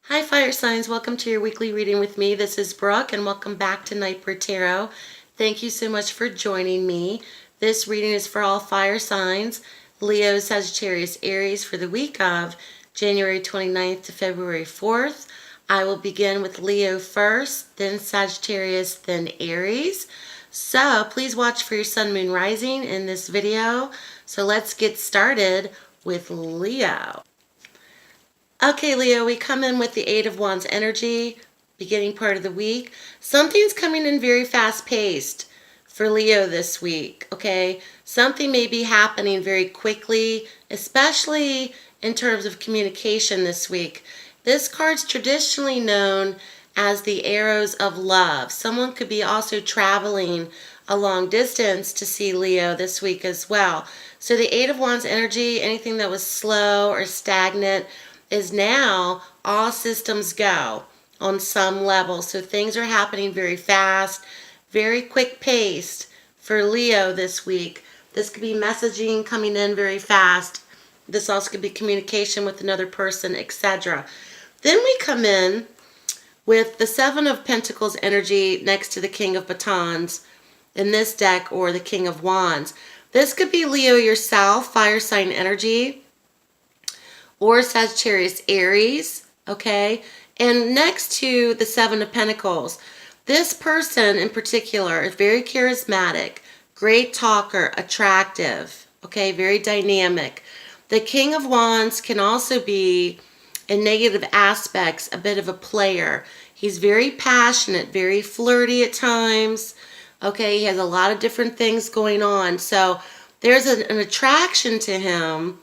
Hi, fire signs. Welcome to your weekly reading with me. This is Brooke, and welcome back to Nightbird Tarot. Thank you so much for joining me. This reading is for all fire signs, Leo, Sagittarius, Aries, for the week of January 29th to February 4th. I will begin with Leo first, then Sagittarius, then Aries. So please watch for your sun, moon, rising in this video. So let's get started with Leo. Okay, Leo, we come in with the Eight of Wands energy, beginning part of the week. Something's coming in very fast-paced for Leo this week, okay? Something may be happening very quickly, especially in terms of communication this week. This card's traditionally known as the arrows of love. Someone could be also traveling a long distance to see Leo this week as well. So the Eight of Wands energy, anything that was slow or stagnant, is now all systems go on some level. So things are happening very fast, very quick paced for Leo this week. This could be messaging coming in very fast. This also could be communication with another person, etc. Then we come in with the Seven of Pentacles energy next to the King of Batons in this deck, or the King of Wands. This could be Leo yourself, fire sign energy, or Sagittarius Aries, okay? And next to the Seven of Pentacles, this person in particular is very charismatic, great talker, attractive, okay? Very dynamic. The King of Wands can also be, in negative aspects, a bit of a player. He's very passionate, very flirty at times, okay? He has a lot of different things going on. So there's an attraction to him,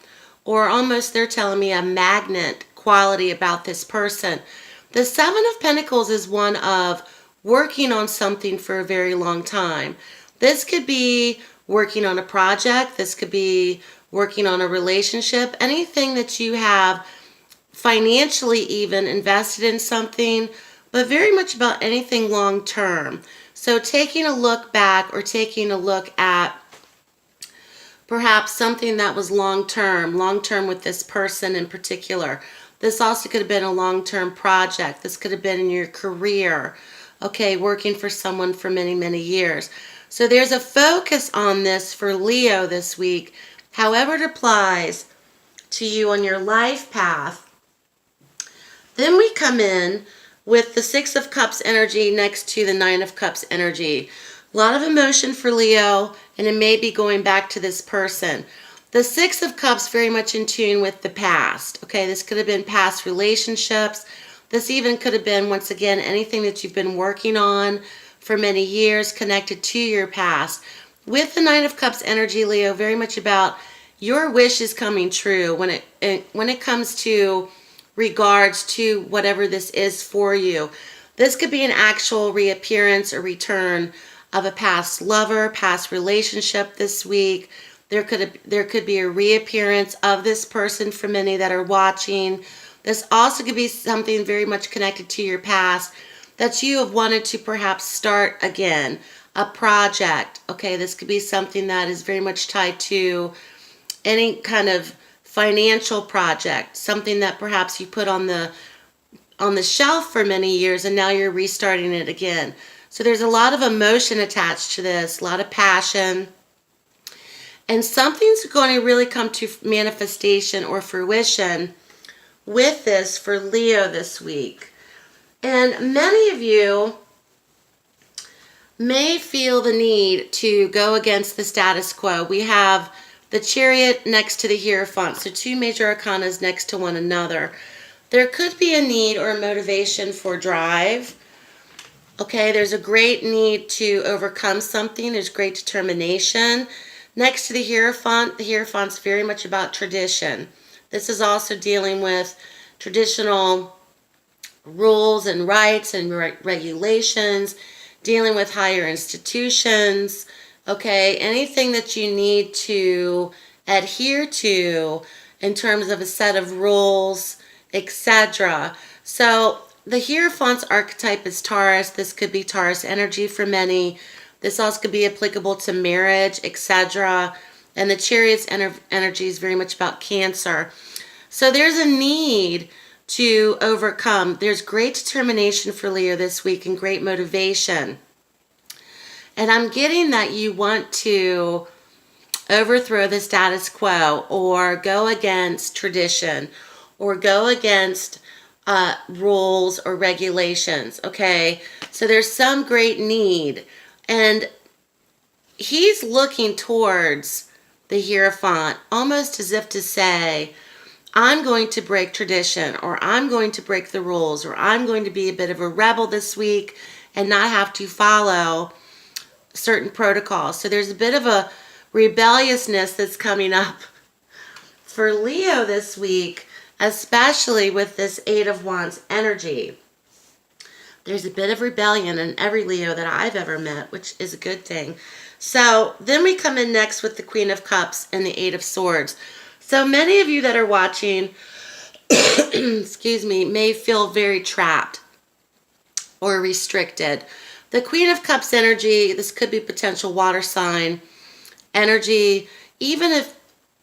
or almost they're telling me a magnet quality about this person. The Seven of Pentacles is one of working on something for a very long time. This could be working on a project. This could be working on a relationship. Anything that you have financially even invested in something, but very much about anything long term. So taking a look back, or taking a look at perhaps something that was long-term with this person in particular. This also could have been a long-term project. This could have been in your career, okay, working for someone for many, many years. So there's a focus on this for Leo this week, however it applies to you on your life path. Then we come in with the Six of Cups energy next to the Nine of Cups energy. A lot of emotion for Leo, and it may be going back to this person. The Six of Cups very much in tune with the past. Okay, this could have been past relationships. This even could have been, once again, anything that you've been working on for many years connected to your past. With the Nine of Cups energy, Leo, very much about your wishes coming true when it comes to regards to whatever this is for you. This could be an actual reappearance or return of a past lover, past relationship this week. There could be a reappearance of this person for many that are watching. This also could be something very much connected to your past that you have wanted to perhaps start again, a project. Okay, this could be something that is very much tied to any kind of financial project, something that perhaps you put on the shelf for many years and now you're restarting it again. So there's a lot of emotion attached to this, a lot of passion. And something's going to really come to manifestation or fruition with this for Leo this week. And many of you may feel the need to go against the status quo. We have the Chariot next to the Hierophant, so two major arcanas next to one another. There could be a need or a motivation for drive. Okay, there's a great need to overcome something. There's great determination. Next to the Hierophant's very much about tradition. This is also dealing with traditional rules and rights and regulations, dealing with higher institutions. Okay, anything that you need to adhere to in terms of a set of rules, etc. So the Hierophant's archetype is Taurus. This could be Taurus energy for many. This also could be applicable to marriage, etc. And the Chariot's energy is very much about Cancer. So there's a need to overcome. There's great determination for Leo this week and great motivation. And I'm getting that you want to overthrow the status quo or go against tradition or go against rules or regulations, okay? So there's some great need. And he's looking towards the Hierophant almost as if to say, I'm going to break tradition, or I'm going to break the rules, or I'm going to be a bit of a rebel this week and not have to follow certain protocols. So there's a bit of a rebelliousness that's coming up for Leo this week, especially with this Eight of Wands energy. There's a bit of rebellion in every Leo that I've ever met, which is a good thing. So then we come in next with the Queen of Cups and the Eight of Swords. So many of you that are watching, excuse me, may feel very trapped or restricted. The Queen of Cups energy, this could be potential water sign energy. Even if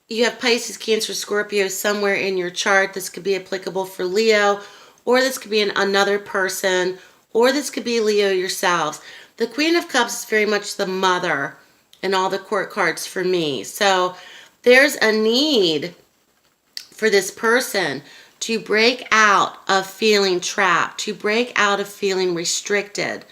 you have Pisces, Cancer, Scorpio somewhere in your chart, this could be applicable for Leo, or this could be another person, or this could be Leo yourselves. The Queen of Cups is very much the mother in all the court cards for me. So there's a need for this person to break out of feeling trapped, to break out of feeling restricted,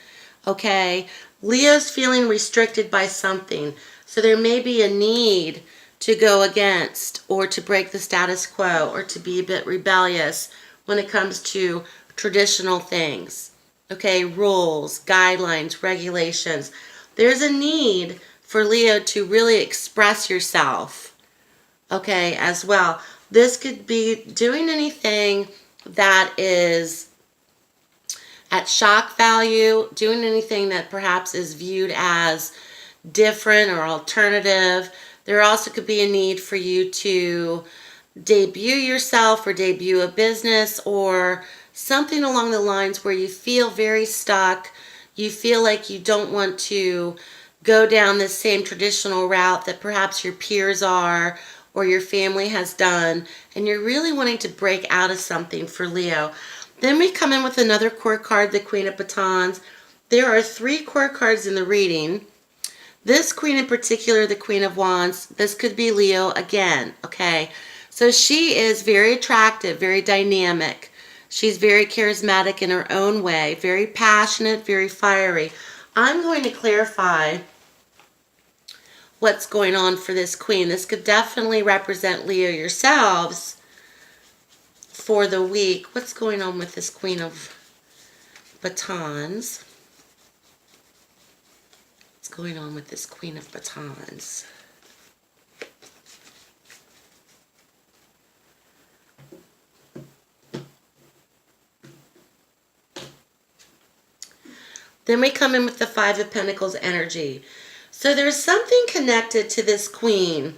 okay? Leo's feeling restricted by something. So there may be a need to go against or to break the status quo or to be a bit rebellious when it comes to traditional things, okay? Rules, guidelines, regulations. There's a need for Leo to really express yourself, okay, as well. This could be doing anything that is at shock value, doing anything that perhaps is viewed as different or alternative. There also could be a need for you to debut yourself or debut a business or something along the lines where you feel very stuck. You feel like you don't want to go down this same traditional route that perhaps your peers are or your family has done, and you're really wanting to break out of something for Leo. Then we come in with another court card, the Queen of Batons. There are 3 court cards in the reading. This queen in particular, the Queen of Wands, this could be Leo again, okay? So she is very attractive, very dynamic. She's very charismatic in her own way, very passionate, very fiery. I'm going to clarify what's going on for this queen. This could definitely represent Leo yourselves for the week. What's going on with this Queen of Batons? Going on with this Queen of Batons. Then we come in with the Five of Pentacles energy. So there's something connected to this queen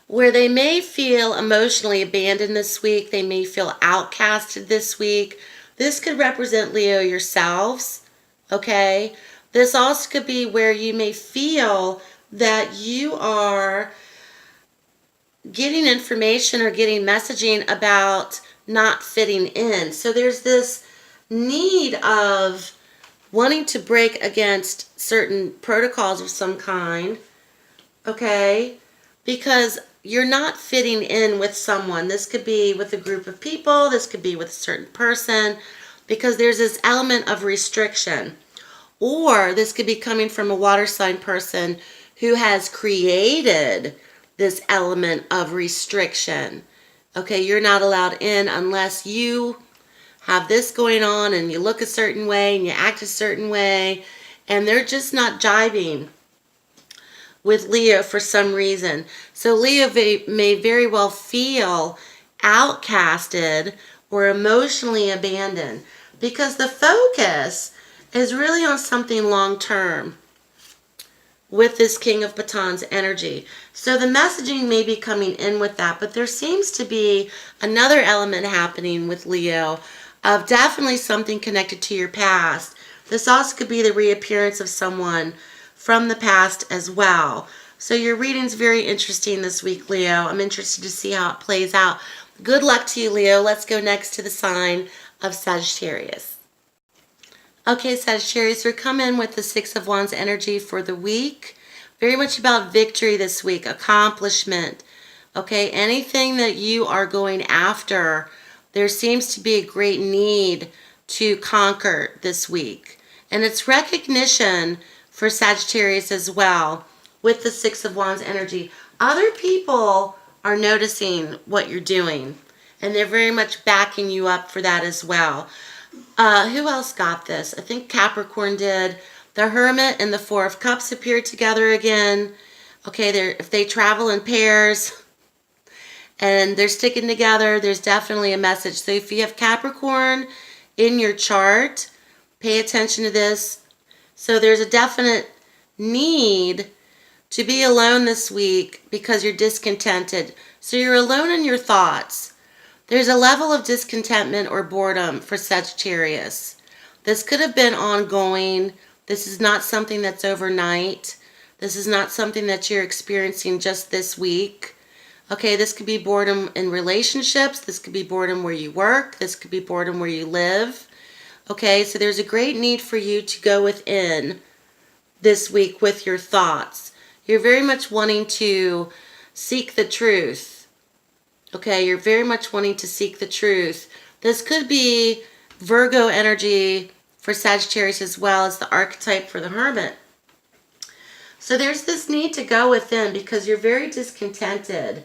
where they may feel emotionally abandoned this week. They may feel outcasted this week. This could represent Leo yourselves, okay? This also could be where you may feel that you are getting information or getting messaging about not fitting in. So there's this need of wanting to break against certain protocols of some kind, okay? Because you're not fitting in with someone. This could be with a group of people. This could be with a certain person, because there's this element of restriction. Or this could be coming from a water sign person who has created this element of restriction. Okay, you're not allowed in unless you have this going on and you look a certain way and you act a certain way, and they're just not jiving with Leo for some reason. So Leo may very well feel outcasted or emotionally abandoned because the focus is really on something long term with this King of Batons energy. So the messaging may be coming in with that, but there seems to be another element happening with Leo of definitely something connected to your past. This also could be the reappearance of someone from the past as well. So your reading's very interesting this week, Leo. I'm interested to see how it plays out. Good luck to you, Leo. Let's go next to the sign of Sagittarius. Okay, Sagittarius, we're coming with the Six of Wands energy for the week. Very much about victory this week, accomplishment. Okay, anything that you are going after, there seems to be a great need to conquer this week. And it's recognition for Sagittarius as well with the Six of Wands energy. Other people are noticing what you're doing, and they're very much backing you up for that as well. Who else got this? I think Capricorn did. The Hermit and the Four of Cups appeared together again. Okay, if they travel in pairs and they're sticking together, there's definitely a message. So if you have Capricorn in your chart, pay attention to this. So there's a definite need to be alone this week because you're discontented. So you're alone in your thoughts. There's a level of discontentment or boredom for Sagittarius. This could have been ongoing. This is not something that's overnight. This is not something that you're experiencing just this week. Okay, this could be boredom in relationships. This could be boredom where you work. This could be boredom where you live. Okay, so there's a great need for you to go within this week with your thoughts. You're very much wanting to seek the truth. Okay, you're very much wanting to seek the truth. This could be Virgo energy for Sagittarius as well as the archetype for the Hermit. So there's this need to go within because you're very discontented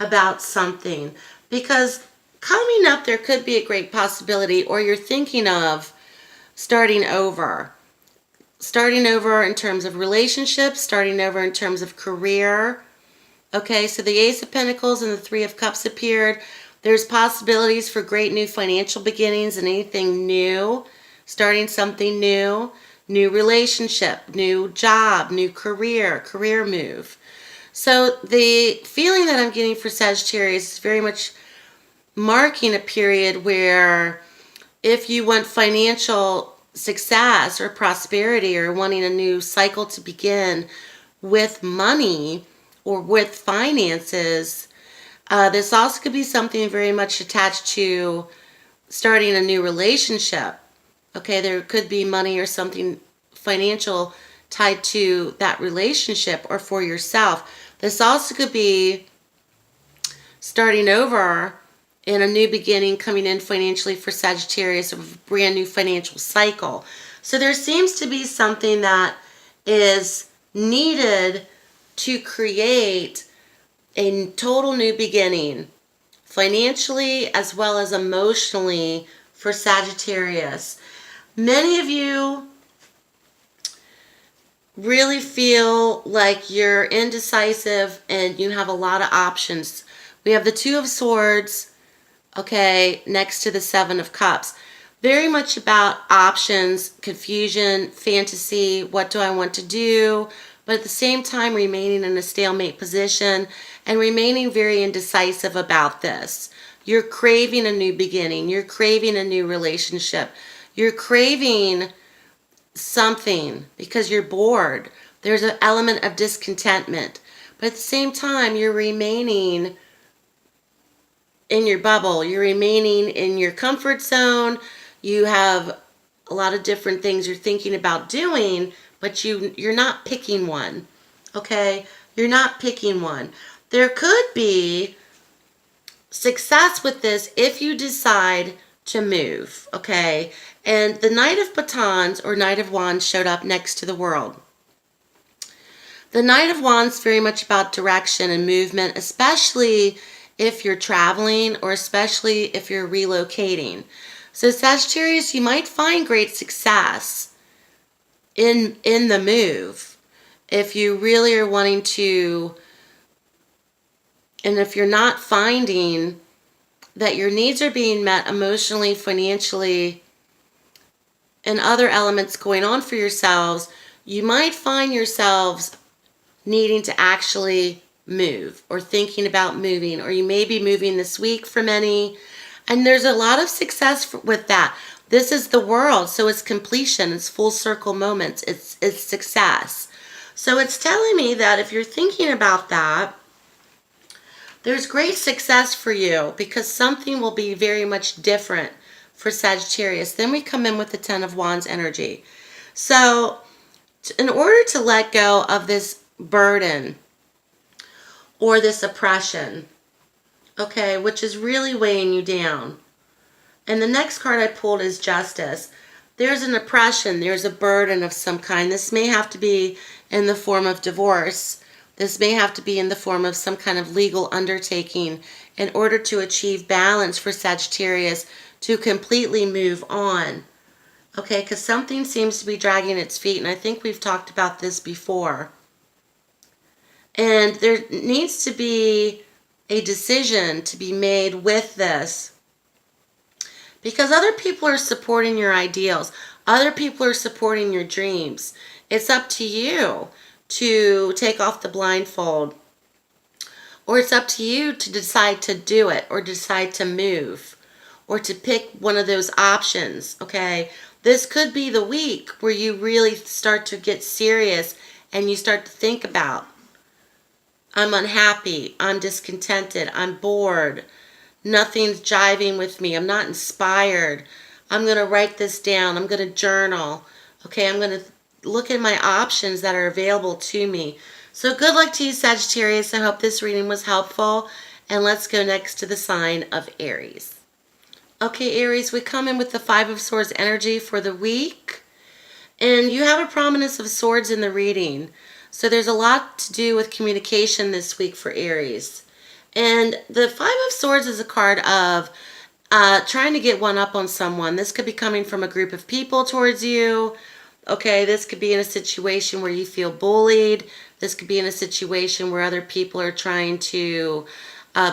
about something. Because coming up, there could be a great possibility, or you're thinking of starting over. Starting over in terms of relationships, starting over in terms of career. Okay, so the Ace of Pentacles and the Three of Cups appeared. There's possibilities for great new financial beginnings and anything new, starting something new, new relationship, new job, new career move. So the feeling that I'm getting for Sagittarius is very much marking a period where if you want financial success or prosperity or wanting a new cycle to begin with money, or with finances, this also could be something very much attached to starting a new relationship. Okay, there could be money or something financial tied to that relationship or for yourself. This also could be starting over in a new beginning, coming in financially for Sagittarius, a brand new financial cycle. So there seems to be something that is needed to create a total new beginning, financially as well as emotionally for Sagittarius. Many of you really feel like you're indecisive and you have a lot of options. We have the Two of Swords, okay, next to the Seven of Cups. Very much about options, confusion, fantasy, what do I want to do? But at the same time remaining in a stalemate position and remaining very indecisive about this. You're craving a new beginning. You're craving a new relationship. You're craving something because you're bored. There's an element of discontentment. But at the same time, you're remaining in your bubble. You're remaining in your comfort zone. You have a lot of different things you're thinking about doing, but you're not picking one, okay? You're not picking one. There could be success with this if you decide to move, okay? And the Knight of Batons or Knight of Wands showed up next to the World. The Knight of Wands is very much about direction and movement, especially if you're traveling or especially if you're relocating. So Sagittarius, you might find great success in the move if you really are wanting to, and if you're not finding that your needs are being met emotionally, financially, and other elements going on for yourselves, you might find yourselves needing to actually move or thinking about moving, or you may be moving this week for many, and there's a lot of success with that. This is the World, so it's completion, it's full circle moments, it's success. So it's telling me that if you're thinking about that, There's great success for you because something will be very much different for Sagittarius. Then we come in with the Ten of Wands energy. So in order to let go of this burden or this oppression, okay, which is really weighing you down. And the next card I pulled is Justice. There's an oppression, there's a burden of some kind. This may have to be in the form of divorce. This may have to be in the form of some kind of legal undertaking in order to achieve balance for Sagittarius to completely move on. Okay, because something seems to be dragging its feet, and I think we've talked about this before. And there needs to be a decision to be made with this because other people are supporting your ideals. Other people are supporting your dreams. It's up to you to take off the blindfold, or it's up to you to decide to do it, or decide to move, or to pick one of those options. Okay, this could be the week where you really start to get serious and you start to think about, I'm unhappy, I'm discontented, I'm bored, nothing's jiving with me, I'm not inspired. I'm going to write this down, I'm going to journal. Okay, I'm going to look at my options that are available to me. So good luck to you, Sagittarius. I hope this reading was helpful. And let's go next to the sign of Aries. Okay, Aries, we come in with the Five of Swords energy for the week. And you have a prominence of swords in the reading. So there's a lot to do with communication this week for Aries. And the Five of Swords is a card of trying to get one up on someone. This could be coming from a group of people towards you. Okay, this could be in a situation where you feel bullied. This could be in a situation where other people are trying to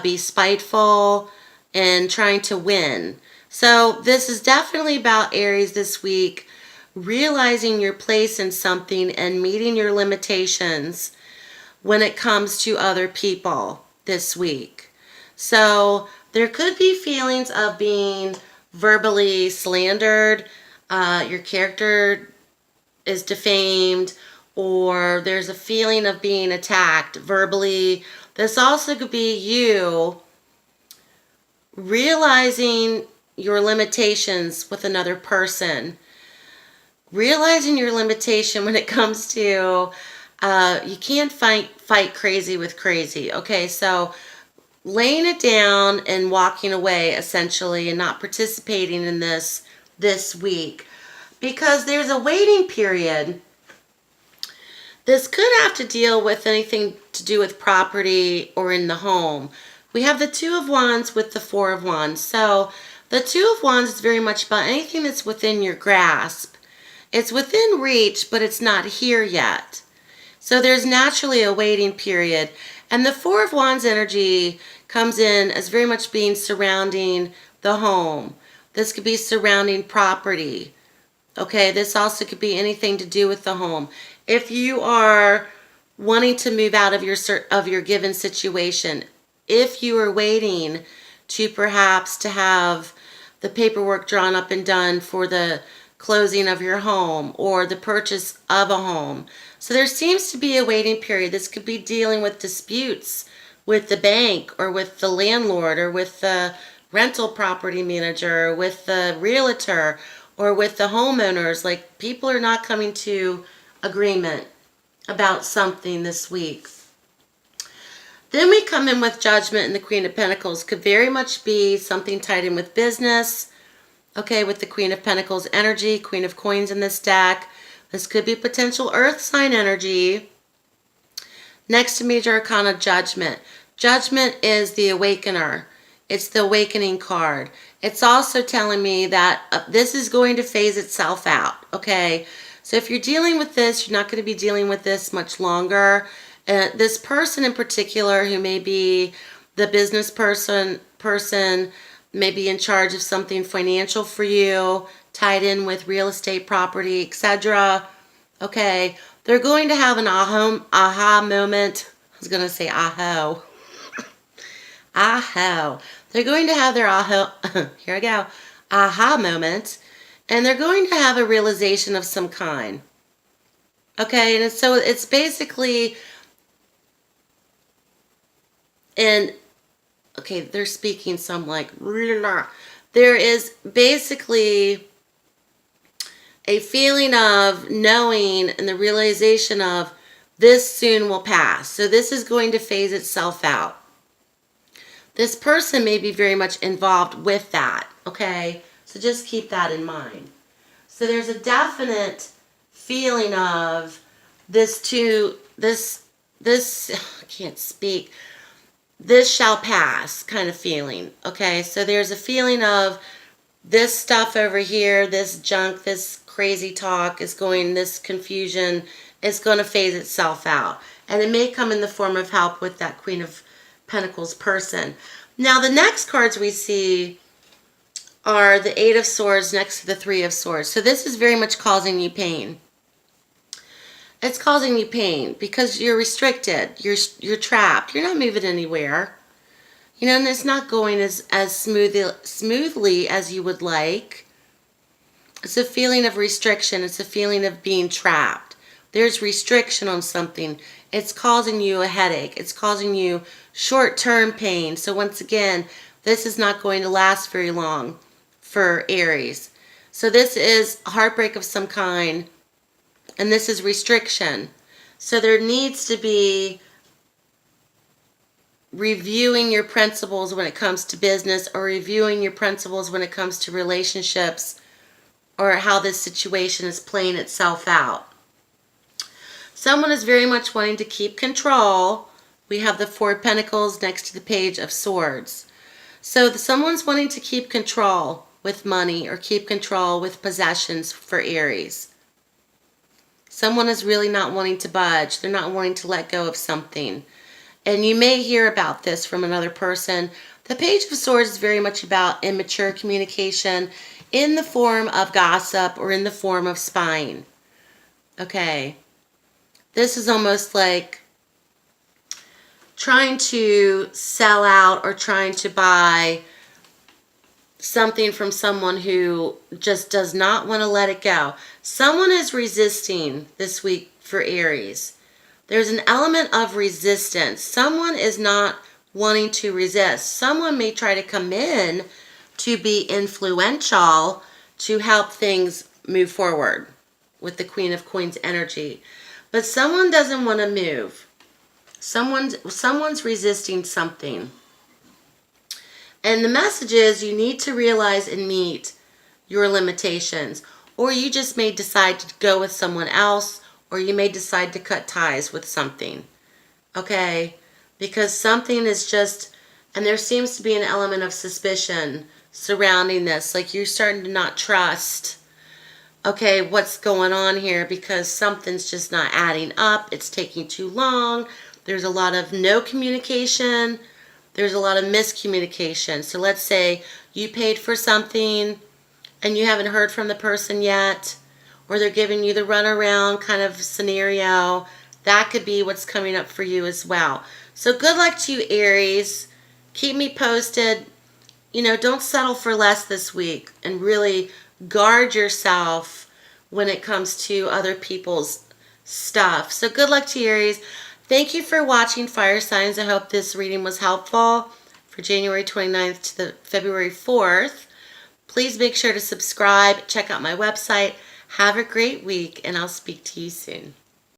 be spiteful and trying to win. So this is definitely about Aries this week, realizing your place in something and meeting your limitations when it comes to other people this week. So there could be feelings of being verbally slandered. Your character is defamed, or there's a feeling of being attacked verbally. This also could be you realizing your limitations with another person. Realizing your limitation when it comes to you can't fight crazy with crazy. Okay, so laying it down and walking away essentially and not participating in this week, because there's a waiting period. This could have to deal with anything to do with property or in the home. We have the Two of Wands with the Four of Wands. So the Two of Wands is very much about anything that's within your grasp. It's within reach, but it's not here yet. So there's naturally a waiting period. And the Four of Wands energy comes in as very much being surrounding the home. This could be surrounding property. Okay, this also could be anything to do with the home. If you are wanting to move out of your given situation, if you are waiting to perhaps to have the paperwork drawn up and done for the closing of your home or the purchase of a home. So there seems to be a waiting period. This could be dealing with disputes with the bank or with the landlord or with the rental property manager or with the realtor or with the homeowners. Like, people are not coming to agreement about something this week. Then we come in with Judgment, and the Queen of Pentacles could very much be something tied in with business. Okay, with the Queen of Pentacles energy, Queen of Coins in this deck. This could be potential earth sign energy. Next to Major Arcana, Judgment. Judgment is the awakener. It's the awakening card. It's also telling me that this is going to phase itself out, okay? So if you're dealing with this, you're not going to be dealing with this much longer. This person in particular, who may be the business person may be in charge of something financial for you, tied in with real estate, property, etc. Okay, they're going to have an aha moment. I was going to say aho. Aho. They're going to have their here I go, aha moment, and they're going to have a realization of some kind. Okay, and so it's basically, and okay, they're speaking some like, there is basically a feeling of knowing and the realization of this soon will pass. So this is going to phase itself out. This person may be very much involved with that, okay? So just keep that in mind. So there's a definite feeling of this, I can't speak, this shall pass kind of feeling, okay? So there's a feeling of this stuff over here, this junk, this crazy talk is going, this confusion is going to phase itself out. And it may come in the form of help with that Queen of Pentacles person. Now the next cards we see are the Eight of Swords next to the Three of Swords. So this is very much causing you pain. It's causing you pain because you're restricted. You're trapped. You're not moving anywhere. You know, and it's not going as smoothly as you would like. It's a feeling of restriction. It's a feeling of being trapped. There's restriction on something. It's causing you a headache. It's causing you short-term pain. So once again, this is not going to last very long for Aries. So this is a heartbreak of some kind. And this is restriction. So there needs to be reviewing your principles when it comes to business, or reviewing your principles when it comes to relationships, or how this situation is playing itself out. Someone is very much wanting to keep control. We have the Four of Pentacles next to the Page of Swords. So someone's wanting to keep control with money or keep control with possessions for Aries. Someone is really not wanting to budge. They're not wanting to let go of something. And you may hear about this from another person. The Page of Swords is very much about immature communication in the form of gossip or in the form of spying. Okay. This is almost like trying to sell out or trying to buy something from someone who just does not want to let it go. Someone is resisting this week for Aries. There's an element of resistance. Someone is not wanting to resist. Someone may try to come in to be influential to help things move forward with the Queen of Coins energy. But someone doesn't want to move. Someone's resisting something. And the message is you need to realize and meet your limitations. Or you just may decide to go with someone else, or you may decide to cut ties with something. Okay? Because something is just, and there seems to be an element of suspicion surrounding this. Like you're starting to not trust, okay, what's going on here, because something's just not adding up. It's taking too long. There's a lot of no communication. There's a lot of miscommunication. So let's say you paid for something and you haven't heard from the person yet, or they're giving you the runaround kind of scenario. That could be what's coming up for you as well. So good luck to you, Aries. Keep me posted. You know, don't settle for less this week, and really guard yourself when it comes to other people's stuff. So good luck to you, Aries. Thank you for watching Fire Signs. I hope this reading was helpful for January 29th to the February 4th. Please make sure to subscribe. Check out my website. Have a great week, and I'll speak to you soon.